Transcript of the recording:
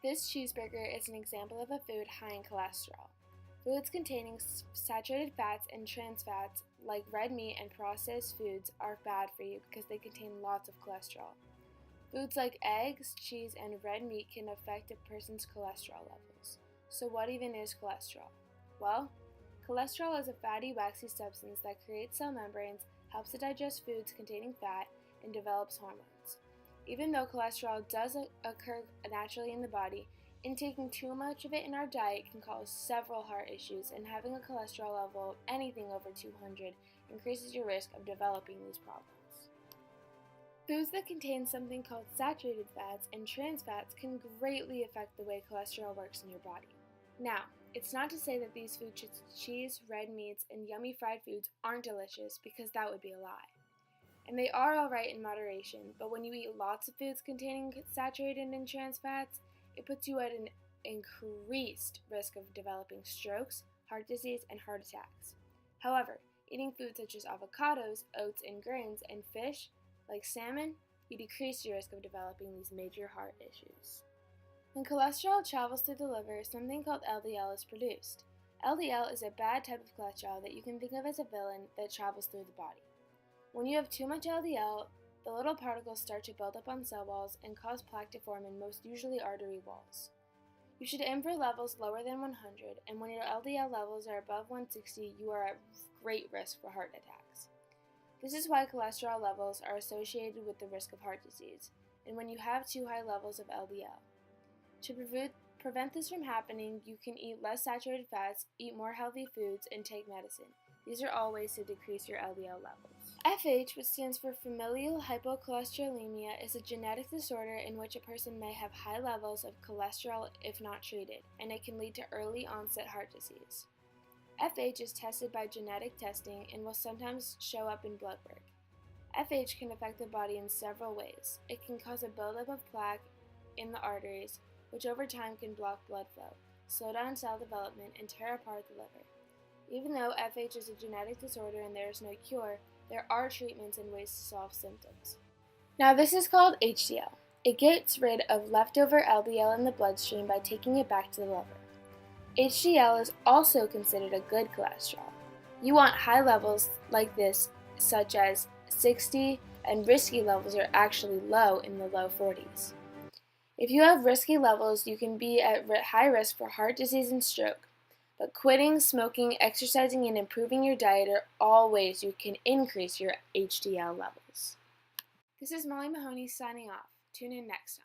This cheeseburger is an example of a food high in cholesterol. Foods containing saturated fats and trans fats, like red meat and processed foods, are bad for you because they contain lots of cholesterol. Foods like eggs, cheese, and red meat can affect a person's cholesterol levels. So what even is cholesterol? Well, cholesterol is a fatty, waxy substance that creates cell membranes, helps to digest foods containing fat, and develops hormones. Even though cholesterol does occur naturally in the body, intaking too much of it in our diet can cause several heart issues, and having a cholesterol level of anything over 200 increases your risk of developing these problems. Foods that contain something called saturated fats and trans fats can greatly affect the way cholesterol works in your body. Now, it's not to say that these foods such as cheese, red meats, and yummy fried foods aren't delicious, because that would be a lie. And they are alright in moderation, but when you eat lots of foods containing saturated and trans fats, it puts you at an increased risk of developing strokes, heart disease, and heart attacks. However, eating foods such as avocados, oats, and grains, and fish, like salmon, you decrease your risk of developing these major heart issues. When cholesterol travels through the liver, something called LDL is produced. LDL is a bad type of cholesterol that you can think of as a villain that travels through the body. When you have too much LDL, the little particles start to build up on cell walls and cause plaque to form in most usually artery walls. You should aim for levels lower than 100, and when your LDL levels are above 160, you are at great risk for heart attacks. This is why cholesterol levels are associated with the risk of heart disease, and when you have too high levels of LDL. To prevent this from happening, you can eat less saturated fats, eat more healthy foods, and take medicine. These are all ways to decrease your LDL levels. FH, which stands for familial hypercholesterolemia, is a genetic disorder in which a person may have high levels of cholesterol if not treated, and it can lead to early onset heart disease. FH is tested by genetic testing and will sometimes show up in blood work. FH can affect the body in several ways. It can cause a buildup of plaque in the arteries, which over time can block blood flow, slow down cell development, and tear apart the liver. Even though FH is a genetic disorder and there is no cure, there are treatments and ways to solve symptoms. Now, this is called HDL. It gets rid of leftover LDL in the bloodstream by taking it back to the liver. HDL is also considered a good cholesterol. You want high levels like this, such as 60, and risky levels are actually low in the low 40s. If you have risky levels, you can be at high risk for heart disease and stroke. But quitting, smoking, exercising, and improving your diet are all ways you can increase your HDL levels. This is Molly Mahoney signing off. Tune in next time.